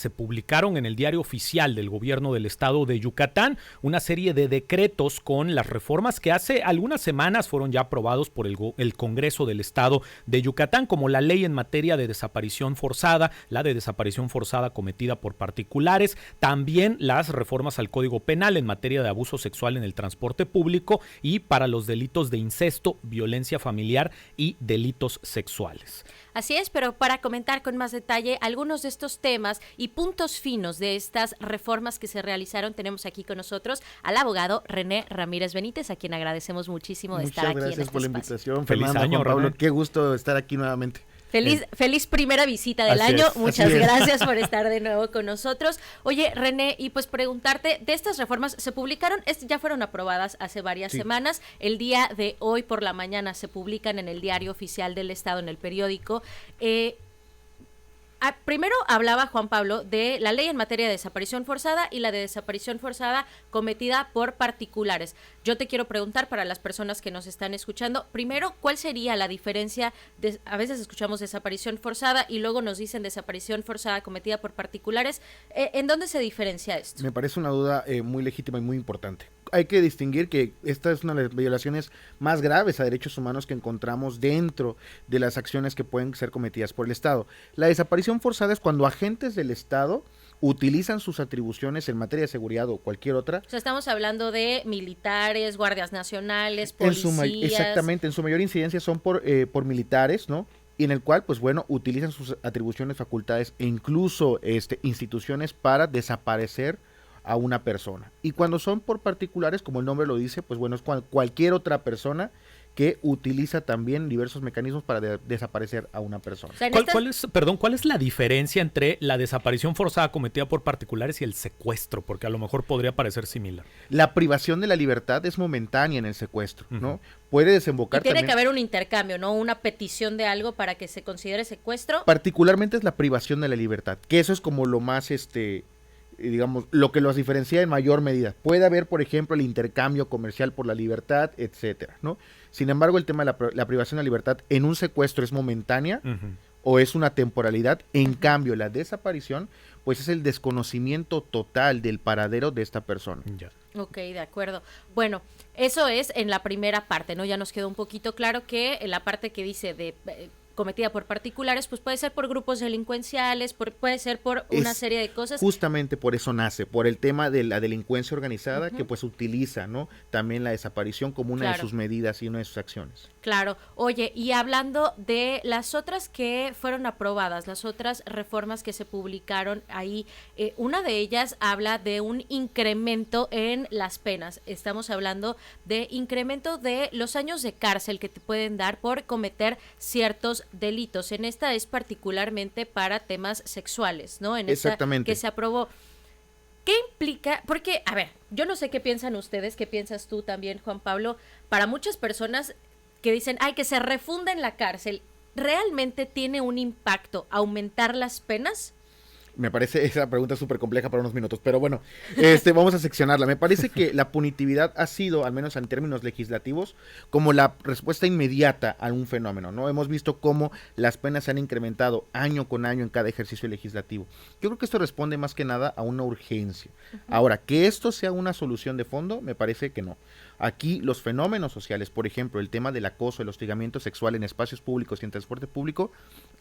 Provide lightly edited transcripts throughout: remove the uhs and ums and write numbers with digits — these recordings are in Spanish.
se publicaron en el Diario Oficial del Gobierno del Estado de Yucatán una serie de decretos con las reformas que hace algunas semanas fueron ya aprobados por el Congreso del Estado de Yucatán, como la ley en materia de desaparición forzada, la de desaparición forzada cometida por particulares, también las reformas al Código Penal en materia de abuso sexual en el transporte público y para los delitos de incesto, violencia familiar y delitos sexuales. Así es, pero para comentar con más detalle algunos de estos temas y puntos finos de estas reformas que se realizaron, tenemos aquí con nosotros al abogado René Ramírez Benítez, a quien agradecemos muchísimo de estar aquí en este espacio. Muchas gracias por la invitación, Feliz Fernanda, año, Juan Pablo, René. qué gusto estar aquí nuevamente. Feliz primera visita del Así año. es, Muchas así es. gracias por estar de nuevo con nosotros. Oye, René, y pues preguntarte, de estas reformas se publicaron, ya fueron aprobadas hace varias semanas. El día de hoy por la mañana se publican en el Diario Oficial del Estado, en el periódico. Primero hablaba Juan Pablo de la ley en materia de desaparición forzada y la de desaparición forzada cometida por particulares. Yo te quiero preguntar, para las personas que nos están escuchando, primero, ¿cuál sería la diferencia? A veces escuchamos desaparición forzada y luego nos dicen desaparición forzada cometida por particulares. ¿En dónde se diferencia esto? Me parece una duda muy legítima y muy importante. Hay que distinguir que esta es una de las violaciones más graves a derechos humanos que encontramos dentro de las acciones que pueden ser cometidas por el Estado. La desaparición forzada es cuando agentes del Estado utilizan sus atribuciones en materia de seguridad o cualquier otra. O sea, estamos hablando de militares, guardias nacionales, policías. Exactamente, en su mayor incidencia son por militares, ¿no? Y en el cual, pues bueno, utilizan sus atribuciones, facultades e incluso instituciones para desaparecer a una persona. Y cuando son por particulares, como el nombre lo dice, pues bueno, es cualquier otra persona que utiliza también diversos mecanismos para desaparecer a una persona. O sea, ¿Cuál es la diferencia entre la desaparición forzada cometida por particulares y el secuestro? Porque a lo mejor podría parecer similar. La privación de la libertad es momentánea en el secuestro, ¿no? Puede desembocar y tiene también... que haber un intercambio, ¿no? Una petición de algo para que se considere secuestro. Particularmente es la privación de la libertad, que eso es como lo más, digamos, lo que los diferencia en mayor medida. Puede haber, por ejemplo, el intercambio comercial por la libertad, etcétera, ¿no? Sin embargo, el tema de la privación de la libertad en un secuestro es momentánea o es una temporalidad. En cambio, la desaparición, pues es el desconocimiento total del paradero de esta persona. Ya. Ok, de acuerdo. Bueno, eso es en la primera parte, ¿no? Ya nos quedó un poquito claro que en la parte que dice de cometida por particulares, pues puede ser por grupos delincuenciales, puede ser por una serie de cosas. Justamente por eso nace, por el tema de la delincuencia organizada que pues utiliza, ¿no? También la desaparición como una de sus medidas y una de sus acciones. Claro. Oye, y hablando de las otras que fueron aprobadas, las otras reformas que se publicaron ahí, una de ellas habla de un incremento en las penas. Estamos hablando de incremento de los años de cárcel que te pueden dar por cometer ciertos delitos. En esta es particularmente para temas sexuales, ¿no? En Exactamente. Esta que se aprobó. ¿Qué implica? Porque, a ver, yo no sé qué piensan ustedes, qué piensas tú también, Juan Pablo. Para muchas personas que dicen, ay, que se refunda en la cárcel, ¿realmente tiene un impacto aumentar las penas? Me parece esa pregunta súper compleja para unos minutos, pero bueno, vamos a seccionarla. Me parece que la punitividad ha sido, al menos en términos legislativos, como la respuesta inmediata a un fenómeno, ¿no? Hemos visto cómo las penas se han incrementado año con año en cada ejercicio legislativo. Yo creo que esto responde más que nada a una urgencia. Ahora, que esto sea una solución de fondo, me parece que no. Aquí los fenómenos sociales, por ejemplo, el tema del acoso, el hostigamiento sexual en espacios públicos y en transporte público,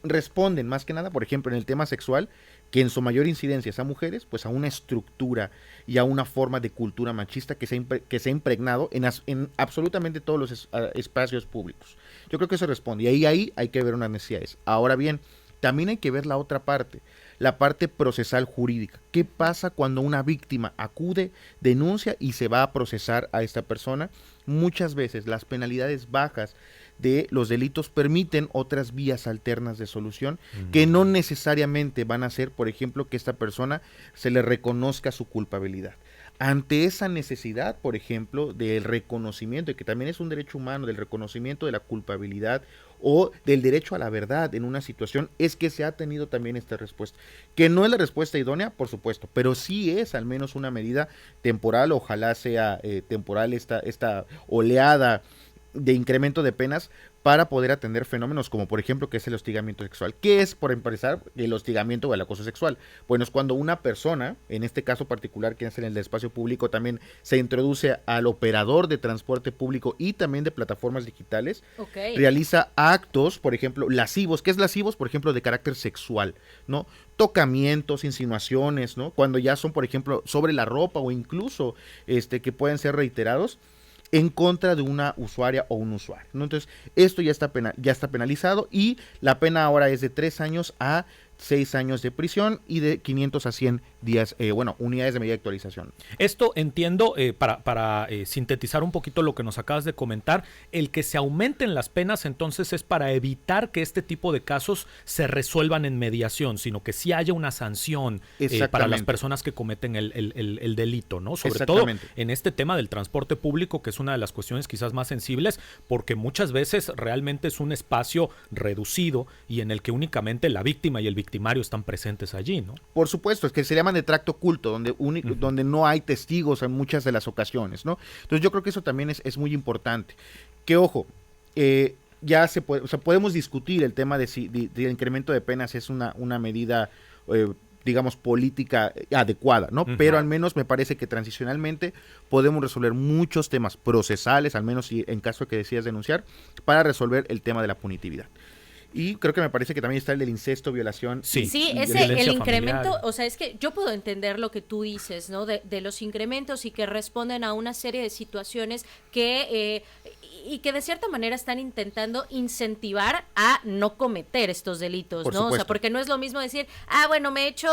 responden más que nada, por ejemplo, en el tema sexual, que en su mayor incidencia es a mujeres, pues a una estructura y a una forma de cultura machista que se ha impregnado en absolutamente todos los espacios públicos. Yo creo que eso responde, y ahí hay que ver unas necesidades. Ahora bien, también hay que ver la otra parte, la parte procesal jurídica. ¿Qué pasa cuando una víctima acude, denuncia y se va a procesar a esta persona? Muchas veces las penalidades bajas de los delitos permiten otras vías alternas de solución que no necesariamente van a ser, por ejemplo, que esta persona se le reconozca su culpabilidad. Ante esa necesidad, por ejemplo, del reconocimiento, y que también es un derecho humano, del reconocimiento de la culpabilidad o del derecho a la verdad en una situación, es que se ha tenido también esta respuesta. Que no es la respuesta idónea, por supuesto, pero sí es al menos una medida temporal, ojalá sea temporal esta oleada de incremento de penas para poder atender fenómenos como, por ejemplo, que es el hostigamiento sexual. ¿Qué es, por empezar, el hostigamiento o el acoso sexual? Bueno, es cuando una persona, en este caso particular, que es en el espacio público, también se introduce al operador de transporte público y también de plataformas digitales, realiza actos, por ejemplo, lascivos. ¿Qué es lascivos? Por ejemplo, de carácter sexual, ¿no? Tocamientos, insinuaciones, ¿no? Cuando ya son, por ejemplo, sobre la ropa o incluso que pueden ser reiterados en contra de una usuaria o un usuario, ¿no? Entonces, esto ya está penalizado y la pena ahora es de 3 años a 6 años de prisión y de 500 a 100 días, unidades de medida de actualización. Esto entiendo, para sintetizar un poquito lo que nos acabas de comentar, el que se aumenten las penas entonces es para evitar que este tipo de casos se resuelvan en mediación, sino que sí haya una sanción para las personas que cometen el delito, ¿no? Sobre todo en este tema del transporte público, que es una de las cuestiones quizás más sensibles, porque muchas veces realmente es un espacio reducido y en el que únicamente la víctima y el victimario están presentes allí, ¿no? Por supuesto, es que se llaman de tracto oculto, donde no hay testigos en muchas de las ocasiones, ¿no? Entonces yo creo que eso también es muy importante. Que ojo, ya se puede, o sea, podemos discutir el tema de si de incremento de penas es una medida, digamos, política adecuada, ¿no? Pero al menos me parece que transicionalmente podemos resolver muchos temas procesales, al menos si en caso de que decidas denunciar, para resolver el tema de la punitividad. Y creo que me parece que también está el del incesto, violación. Sí, el incremento, o sea, es que yo puedo entender lo que tú dices, ¿no? De los incrementos y que responden a una serie de situaciones que y que de cierta manera están intentando incentivar a no cometer estos delitos, ¿no? O sea, porque no es lo mismo decir, bueno, me he hecho,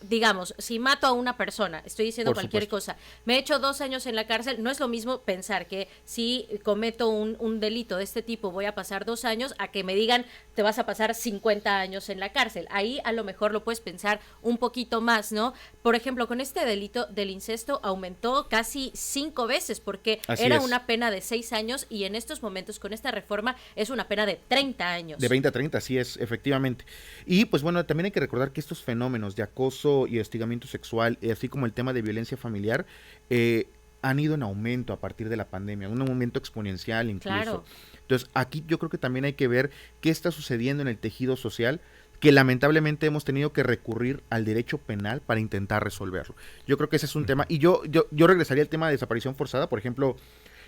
digamos, si mato a una persona, estoy diciendo cualquier cosa, me he hecho 2 años en la cárcel, no es lo mismo pensar que si cometo un delito de este tipo voy a pasar 2 años a que me digan te vas a pasar 50 años en la cárcel. Ahí a lo mejor lo puedes pensar un poquito más, ¿no? Por ejemplo, con este delito del incesto aumentó casi 5 veces porque era una pena de 6 años y en estos momentos con esta reforma es una pena de 30 años. De 20 a 30, así es, efectivamente. Y pues bueno, también hay que recordar que estos fenómenos de acoso y hostigamiento sexual, así como el tema de violencia familiar, han ido en aumento a partir de la pandemia, un aumento exponencial incluso. Claro. Entonces, aquí yo creo que también hay que ver qué está sucediendo en el tejido social, que lamentablemente hemos tenido que recurrir al derecho penal para intentar resolverlo. Yo creo que ese es un tema, y yo regresaría al tema de desaparición forzada, por ejemplo.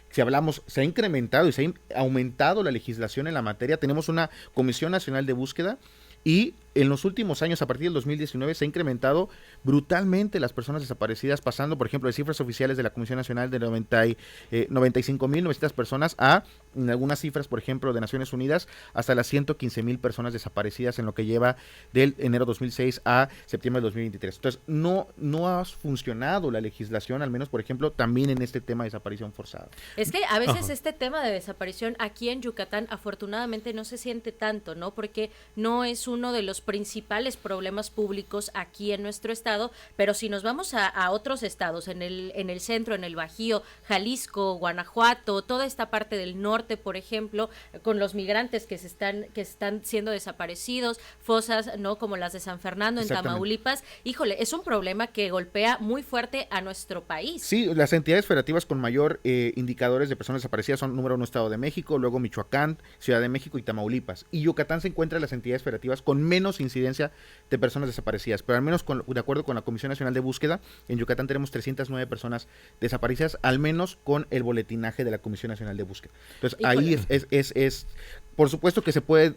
Si hablamos, se ha incrementado y se ha aumentado la legislación en la materia. Tenemos una Comisión Nacional de Búsqueda y en los últimos años, a partir del 2019, se ha incrementado brutalmente las personas desaparecidas, pasando, por ejemplo, de cifras oficiales de la Comisión Nacional de 95.900 personas a, en algunas cifras, por ejemplo, de Naciones Unidas, hasta las 115,000 personas desaparecidas en lo que lleva del enero 2006 a septiembre de 2023. Entonces, no ha funcionado la legislación, al menos, por ejemplo, también en este tema de desaparición forzada. Es que a veces este tema de desaparición aquí en Yucatán, afortunadamente, no se siente tanto, ¿no? Porque no es uno de los principales problemas públicos aquí en nuestro estado, pero si nos vamos a otros estados, en el centro, en el Bajío, Jalisco, Guanajuato, toda esta parte del norte, por ejemplo, con los migrantes que están siendo desaparecidos, fosas, ¿no? Como las de San Fernando en Tamaulipas, híjole, es un problema que golpea muy fuerte a nuestro país. Sí, las entidades federativas con mayor indicadores de personas desaparecidas son número 1 Estado de México, luego Michoacán, Ciudad de México y Tamaulipas. Y Yucatán se encuentra en las entidades federativas con menos incidencia de personas desaparecidas, pero al menos de acuerdo con la Comisión Nacional de Búsqueda, en Yucatán tenemos 309 personas desaparecidas, al menos con el boletinaje de la Comisión Nacional de Búsqueda. Entonces, ahí es por supuesto que se puede,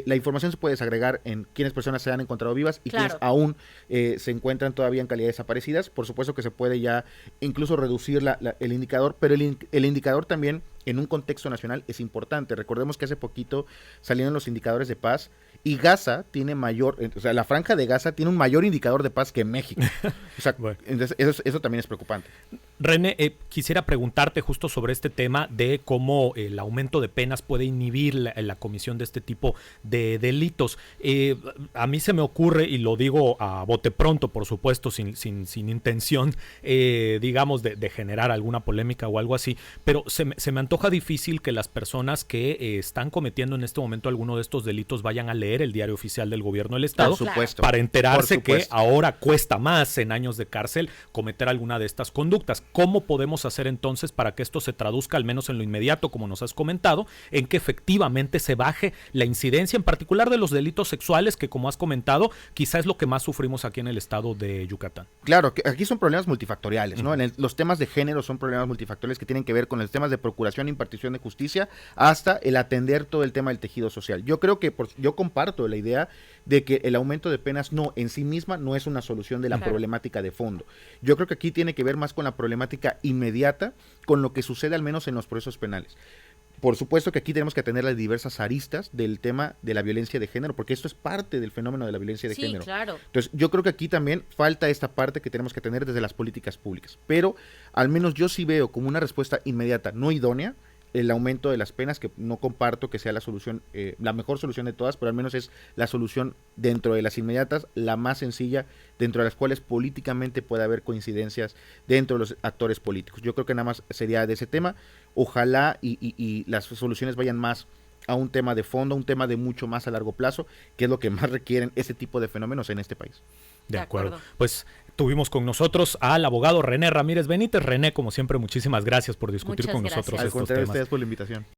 la información se puede desagregar en quiénes personas se han encontrado vivas y quienes aún se encuentran todavía en calidad desaparecidas. Por supuesto que se puede ya incluso reducir el indicador, pero el indicador también en un contexto nacional es importante. Recordemos que hace poquito salieron los indicadores de paz y Gaza tiene la Franja de Gaza tiene un mayor indicador de paz que México. O sea, entonces eso también es preocupante. René, quisiera preguntarte justo sobre este tema de cómo el aumento de penas puede inhibir la comisión de este tipo de delitos. A mí se me ocurre, y lo digo a bote pronto, por supuesto, sin intención, digamos, de generar alguna polémica o algo así, pero se me antoja difícil que las personas que están cometiendo en este momento alguno de estos delitos vayan a leer el diario oficial del gobierno del estado, por supuesto, para enterarse que ahora cuesta más en años de cárcel cometer alguna de estas conductas. ¿Cómo podemos hacer entonces para que esto se traduzca, al menos en lo inmediato, como nos has comentado, en que efectivamente se baje la incidencia, en particular de los delitos sexuales, que como has comentado, quizá es lo que más sufrimos aquí en el estado de Yucatán? Claro, que aquí son problemas multifactoriales, ¿no? Los temas de género son problemas multifactoriales que tienen que ver con los temas de procuración e impartición de justicia, hasta el atender todo el tema del tejido social. Yo creo que yo comparto la idea de que el aumento de penas en sí misma no es una solución de la problemática de fondo. Yo creo que aquí tiene que ver más con la problemática inmediata, con lo que sucede al menos en los procesos penales. Por supuesto que aquí tenemos que atender las diversas aristas del tema de la violencia de género, porque esto es parte del fenómeno de la violencia de género. Claro. Entonces, yo creo que aquí también falta esta parte que tenemos que atender desde las políticas públicas. Pero al menos yo sí veo como una respuesta inmediata, no idónea, el aumento de las penas, que no comparto que sea la solución, la mejor solución de todas, pero al menos es la solución dentro de las inmediatas, la más sencilla, dentro de las cuales políticamente puede haber coincidencias dentro de los actores políticos. Yo creo que nada más sería de ese tema. Ojalá y las soluciones vayan más a un tema de fondo, a un tema de mucho más a largo plazo, que es lo que más requieren ese tipo de fenómenos en este país. De acuerdo. Pues tuvimos con nosotros al abogado René Ramírez Benítez. René, como siempre, muchísimas gracias por discutir con nosotros estos temas. Al contrario, ustedes por la invitación.